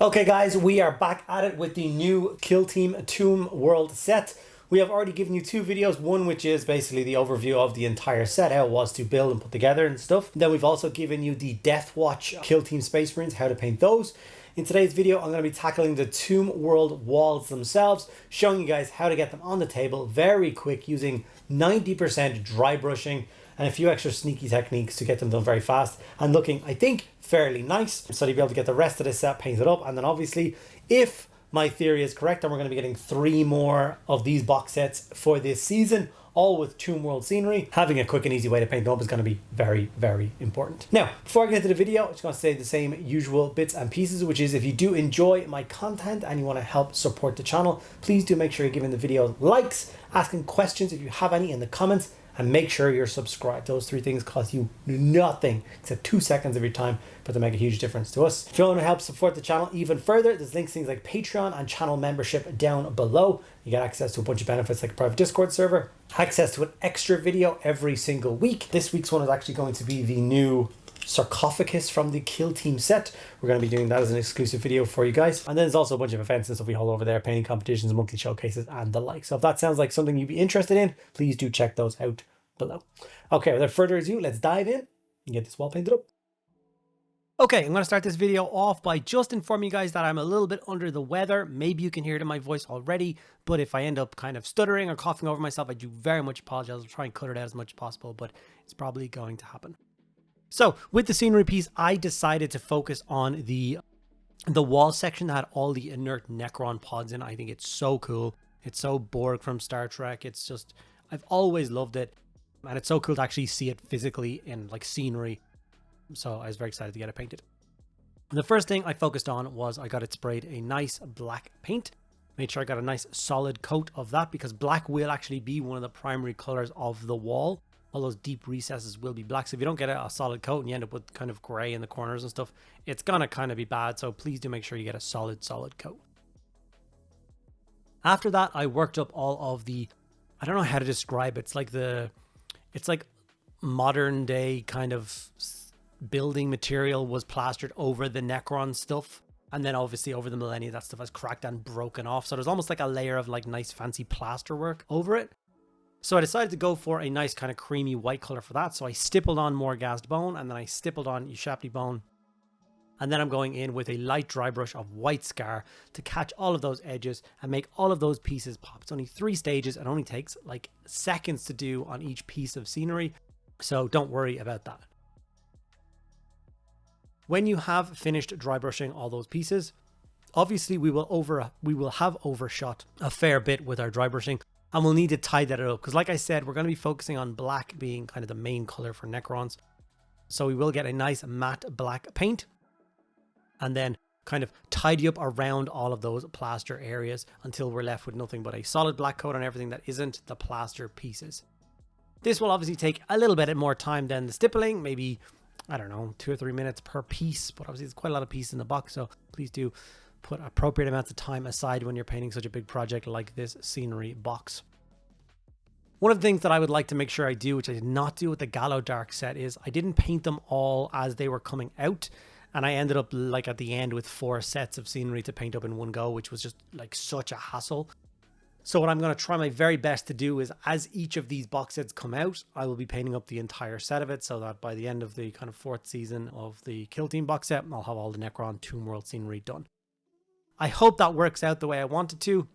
Okay guys, we are back at it with the new Kill Team Tomb World set. We have already given you two videos, one which is basically the overview of the entire set, how it was to build and put together and stuff. Then we've also given you the Death Watch Kill Team Space Marines, how to paint those. In today's video, I'm going to be tackling the Tomb World walls themselves, showing you guys how to get them on the table very quick using 90% dry brushing and a few extra sneaky techniques to get them done very fast and looking, I think, fairly nice. So you'll be able to get the rest of this set painted up. And then obviously, if my theory is correct, then we're going to be getting 3 more of these box sets for this season, all with Tomb World scenery. Having a quick and easy way to paint them up is going to be very, very important. Now, before I get into the video, I'm just going to say the same usual bits and pieces, which is if you do enjoy my content and you want to help support the channel, please do make sure you're giving the video likes, asking questions if you have any in the comments, and make sure you're subscribed. Those 3 things cost you nothing except 2 seconds of your time, but they make a huge difference to us. If you want to help support the channel even further, there's links to things like Patreon and channel membership down below. You get access to a bunch of benefits like a private Discord server, access to an extra video every single week. This week's one is actually going to be the new sarcophagus from the Kill Team set. We're going to be doing that as an exclusive video for you guys. And then there's also a bunch of events and stuff we hold over there, painting competitions, monthly showcases, and the like. So if that sounds like something you'd be interested in, please do check those out below. Okay, without further ado, let's dive in and get this wall painted up. Okay, I'm going to start this video off by just informing you guys that I'm a little bit under the weather. Maybe you can hear it in my voice already, but if I end up kind of stuttering or coughing over myself, I do very much apologize. I'll try and cut it out as much as possible, but it's probably going to happen. So with the scenery piece, I decided to focus on the wall section that had all the inert Necron pods in. I think it's so cool. It's so Borg from Star Trek. It's just, I've always loved it. And it's so cool to actually see it physically in like scenery. So I was very excited to get it painted. The first thing I focused on was I got it sprayed a nice black paint. Made sure I got a nice solid coat of that because black will actually be one of the primary colors of the wall. All those deep recesses will be black. So if you don't get a solid coat and you end up with kind of gray in the corners and stuff, it's going to kind of be bad. So please do make sure you get a solid coat. After that, I worked up all of the, I don't know how to describe it. It's like modern day kind of building material was plastered over the Necron stuff. And then obviously over the millennia, that stuff has cracked and broken off. So there's almost like a layer of like nice fancy plaster work over it. So I decided to go for a nice kind of creamy white color for that. So I stippled on more gassed bone and then I stippled on Ushabti bone. And then I'm going in with a light dry brush of white scar to catch all of those edges and make all of those pieces pop. It's only 3 stages. It only takes like seconds to do on each piece of scenery. So don't worry about that. When you have finished dry brushing all those pieces, obviously we will have overshot a fair bit with our dry brushing. And we'll need to tidy that up because like I said, we're going to be focusing on black being kind of the main color for Necrons. So we will get a nice matte black paint and then kind of tidy up around all of those plaster areas until we're left with nothing but a solid black coat on everything that isn't the plaster pieces. This will obviously take a little bit more time than the stippling, maybe, I don't know, 2 or 3 minutes per piece, but obviously there's quite a lot of pieces in the box. So please do put appropriate amounts of time aside when you're painting such a big project like this scenery box. One of the things that I would like to make sure I do, which I did not do with the Gallo Dark set, is I didn't paint them all as they were coming out. And I ended up like at the end with 4 sets of scenery to paint up in one go, which was just like such a hassle. So what I'm going to try my very best to do is as each of these box sets come out, I will be painting up the entire set of it so that by the end of the kind of 4th season of the Kill Team box set, I'll have all the Necron Tomb World scenery done. I hope that works out the way I want it to,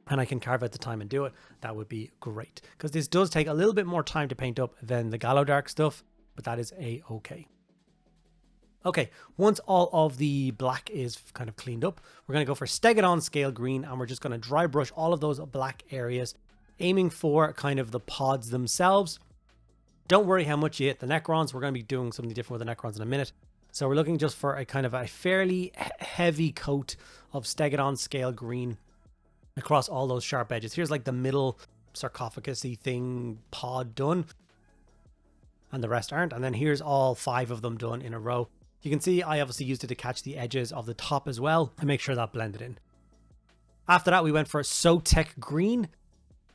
and I can carve out the time and do it. That would be great, because this does take a little bit more time to paint up than the Gallo Dark stuff, but that is a-okay. Okay, once all of the black is kind of cleaned up, we're going to go for Stegadon Scale Green, and we're just going to dry brush all of those black areas, aiming for kind of the pods themselves. Don't worry how much you hit the Necrons. We're going to be doing something different with the Necrons in a minute. So we're looking just for a kind of a fairly heavy coat of Stegadon Scale Green across all those sharp edges. Here's like the middle sarcophagus-y thing pod done, and the rest aren't. And then here's all 5 of them done in a row. You can see I obviously used it to catch the edges of the top as well and make sure that blended in. After that, we went for Sotek Green,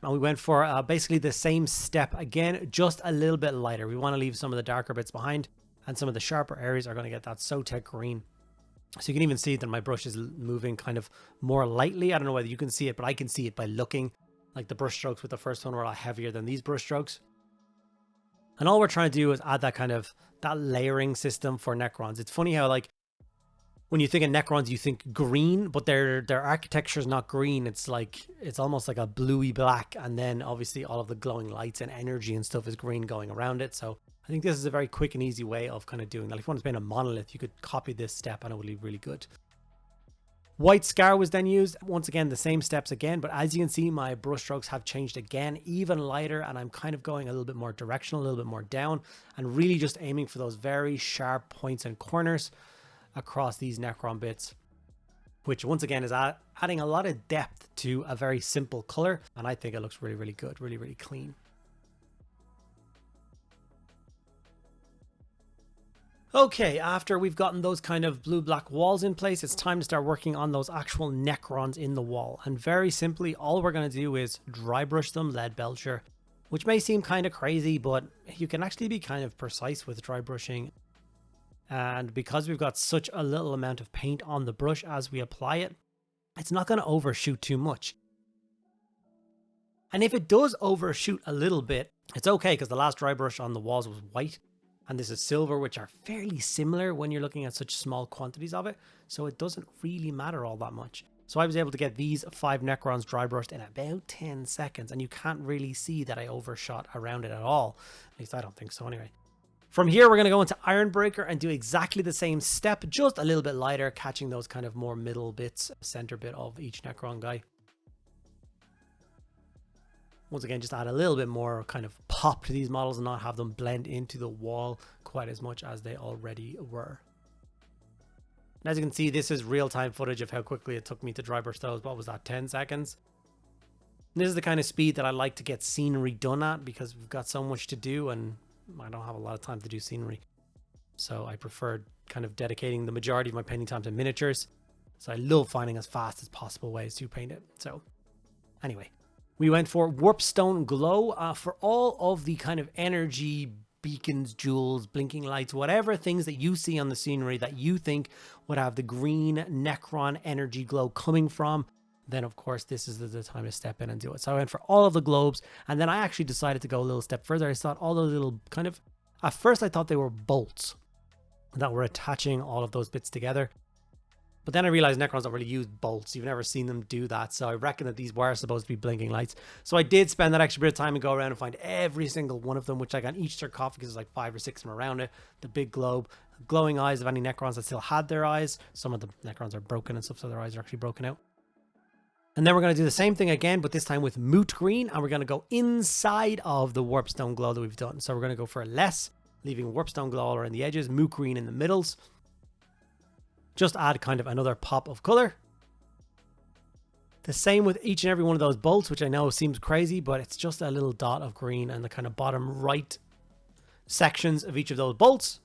and we went for basically the same step again, just a little bit lighter. We want to leave some of the darker bits behind, and some of the sharper areas are going to get that Sotek Green. So you can even see that my brush is moving kind of more lightly. I don't know whether you can see it, but I can see it by looking. Like the brush strokes with the first one were a lot heavier than these brush strokes. And all we're trying to do is add that kind of, that layering system for Necrons. It's funny how like, when you think of Necrons, you think green, but their architecture is not green. It's like, it's almost like a bluey black. And then obviously all of the glowing lights and energy and stuff is green going around it. So I think this is a very quick and easy way of kind of doing that. Like if you want to paint a monolith, you could copy this step and it would be really good. White scar was then used. Once again, the same steps again, but as you can see, my brush strokes have changed again, even lighter, and I'm kind of going a little bit more directional, a little bit more down, and really just aiming for those very sharp points and corners across these Necron bits, which once again is adding a lot of depth to a very simple color, and I think it looks really, really good, really, really clean. Okay, after we've gotten those kind of blue-black walls in place, it's time to start working on those actual Necrons in the wall. And very simply, all we're going to do is dry brush them lead belcher, which may seem kind of crazy, but you can actually be kind of precise with dry brushing. And because we've got such a little amount of paint on the brush as we apply it, it's not going to overshoot too much. And if it does overshoot a little bit, it's okay, because the last dry brush on the walls was white. And this is silver, which are fairly similar when you're looking at such small quantities of it. So it doesn't really matter all that much. So I was able to get these 5 Necrons dry brushed in about 10 seconds. And you can't really see that I overshot around it at all. At least I don't think so anyway. From here, we're going to go into Iron Breaker and do exactly the same step, just a little bit lighter, catching those kind of more middle bits, center bit of each Necron guy. Once again, just add a little bit more kind of pop to these models and not have them blend into the wall quite as much as they already were. And as you can see, this is real-time footage of how quickly it took me to dry brush those. What was that, 10 seconds? And this is the kind of speed that I like to get scenery done at, because we've got so much to do and I don't have a lot of time to do scenery. So I prefer kind of dedicating the majority of my painting time to miniatures. So I love finding as fast as possible ways to paint it. So anyway. We went for Warpstone Glow for all of the kind of energy, beacons, jewels, blinking lights, whatever things that you see on the scenery that you think would have the green Necron energy glow coming from, then of course this is the time to step in and do it. So I went for all of the globes, and then I actually decided to go a little step further. I thought all those little kind of, at first I thought they were bolts that were attaching all of those bits together. But then I realized Necrons don't really use bolts. You've never seen them do that. So I reckon that these were supposed to be blinking lights. So I did spend that extra bit of time and go around and find every single one of them, which like on each sarcophagus is like 5 or 6 of them around it. The big globe, glowing eyes of any Necrons that still had their eyes. Some of the Necrons are broken and stuff, so their eyes are actually broken out. And then we're going to do the same thing again, but this time with Moot Green. And we're going to go inside of the Warpstone Glow that we've done. So we're going to go for less, leaving Warpstone Glow all around the edges, Moot Green in the middles. Just add kind of another pop of color. The same with each and every one of those bolts, which I know seems crazy, but it's just a little dot of green and the kind of bottom right sections of each of those bolts.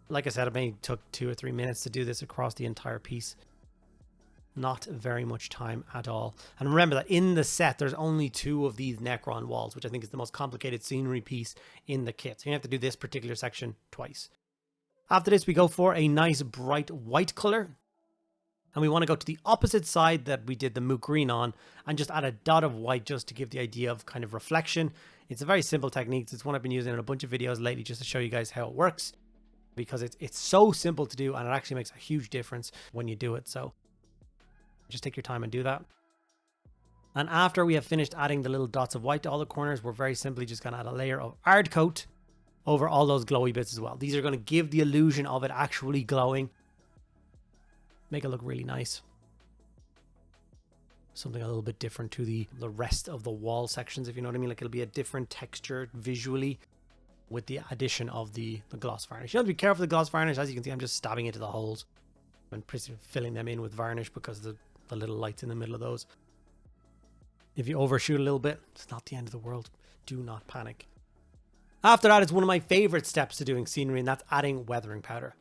Like I said, it may took 2 or 3 minutes to do this across the entire piece. Not very much time at all. And remember that in the set, there's only 2 of these Necron walls, which I think is the most complicated scenery piece in the kit. So you have to do this particular section twice. After this, we go for a nice bright white color. And we want to go to the opposite side that we did the Moot Green on and just add a dot of white just to give the idea of kind of reflection. It's a very simple technique. It's one I've been using in a bunch of videos lately just to show you guys how it works, because it's so simple to do and it actually makes a huge difference when you do it. So just take your time and do that. And after we have finished adding the little dots of white to all the corners, we're very simply just going to add a layer of Ard Coat over all those glowy bits as well. These are going to give the illusion of it actually glowing. Make it look really nice. Something a little bit different to the rest of the wall sections, if you know what I mean. Like it'll be a different texture visually with the addition of the gloss varnish. You have to be careful with the gloss varnish. As you can see, I'm just stabbing into the holes and filling them in with varnish because the little lights in the middle of those. If you overshoot a little bit, it's not the end of the world. Do not panic. After that, it's one of my favorite steps to doing scenery, and that's adding weathering powder.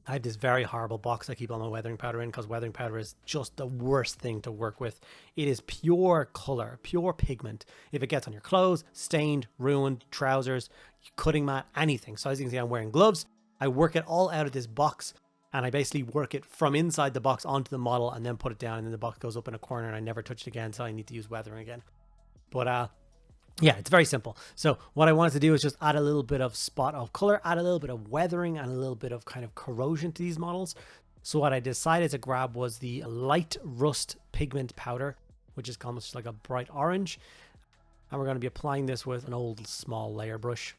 I have this very horrible box I keep all my weathering powder in because weathering powder is just the worst thing to work with. It is pure color, pure pigment. If it gets on your clothes, stained, ruined, trousers, cutting mat, anything. So as you can see, I'm wearing gloves. I work it all out of this box, and I basically work it from inside the box onto the model and then put it down, and then the box goes up in a corner and I never touch it again until I need to use weathering again. But yeah, it's very simple. So what I wanted to do is just add a little bit of spot of color, add a little bit of weathering and a little bit of kind of corrosion to these models. So what I decided to grab was the light rust pigment powder, which is almost like a bright orange. And we're going to be applying this with an old small layer brush.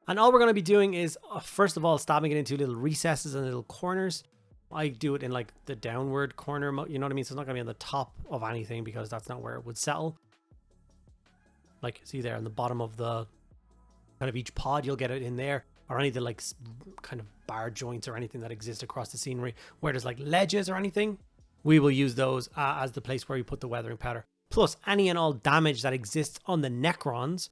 And all we're going to be doing is, first of all, stabbing it into little recesses and little corners. I do it in like the downward corner, you know what I mean? So it's not going to be on the top of anything because that's not where it would settle. Like, see there on the bottom of the kind of each pod, you'll get it in there, or any of the like kind of bar joints or anything that exists across the scenery where there's like ledges or anything. We will use those as the place where we put the weathering powder. Plus any and all damage that exists on the Necrons.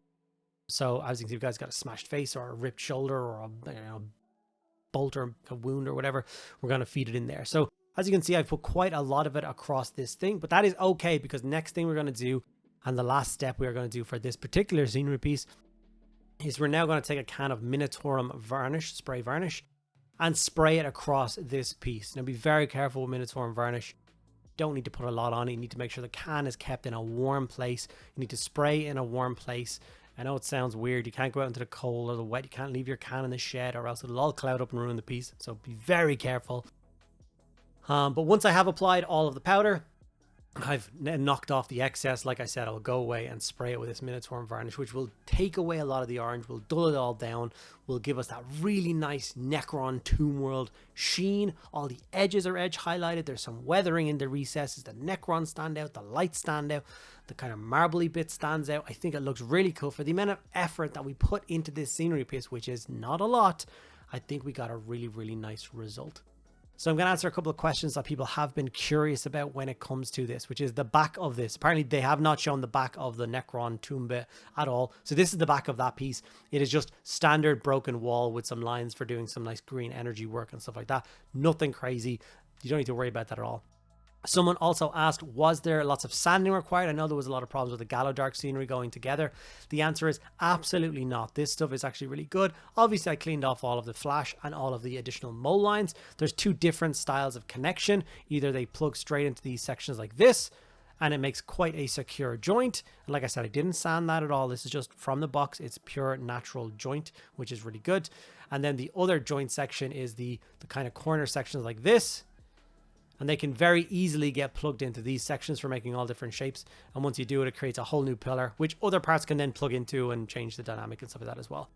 So as you can see, if you guys got a smashed face or a ripped shoulder or a bolt or a wound or whatever, we're going to feed it in there. So as you can see, I've put quite a lot of it across this thing, but that is okay because next thing we're going to do, and the last step we are going to do for this particular scenery piece, is we're now going to take a can of Mediocre varnish, spray varnish, and spray it across this piece. Now be very careful with Mediocre varnish. Don't need to put a lot on it. You need to make sure the can is kept in a warm place. You need to spray in a warm place. I know it sounds weird. You can't go out into the cold or the wet. You can't leave your can in the shed or else it'll all cloud up and ruin the piece. So be very careful. But once I have applied all of the powder, I've knocked off the excess. Like I said, I'll go away and spray it with this Mediocre varnish, which will take away a lot of the orange, will dull it all down, will give us that really nice Necron Tomb World sheen. All the edges are edge highlighted. There's some weathering in the recesses. The Necron stand out, the lights stand out, the kind of marbly bit stands out. I think it looks really cool for the amount of effort that we put into this scenery piece, which is not a lot. I think we got a really, really nice result. So I'm going to answer a couple of questions that people have been curious about when it comes to this, which is the back of this. Apparently they have not shown the back of the Necron tomb bit at all. So this is the back of that piece. It is just standard broken wall with some lines for doing some nice green energy work and stuff like that. Nothing crazy. You don't need to worry about that at all. Someone also asked, was there lots of sanding required? I know there was a lot of problems with the Gallowdark scenery going together. The answer is absolutely not. This stuff is actually really good. Obviously, I cleaned off all of the flash and all of the additional mold lines. There's two different styles of connection. Either they plug straight into these sections like this, and it makes quite a secure joint. And like I said, I didn't sand that at all. This is just from the box. It's pure natural joint, which is really good. And then the other joint section is the kind of corner sections like this. And they can very easily get plugged into these sections for making all different shapes. And once you do it, it creates a whole new pillar, which other parts can then plug into and change the dynamic and stuff like that as well.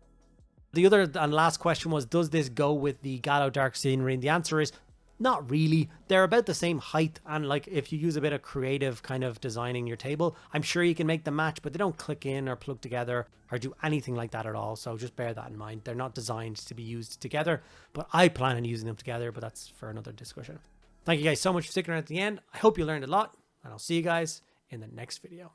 The other and last question was, does this go with the Gallowdark scenery? And the answer is not really. They're about the same height. And like if you use a bit of creative kind of designing your table, I'm sure you can make them match, but they don't click in or plug together or do anything like that at all. So just bear that in mind. They're not designed to be used together, but I plan on using them together, but that's for another discussion. Thank you guys so much for sticking around at the end. I hope you learned a lot, and I'll see you guys in the next video.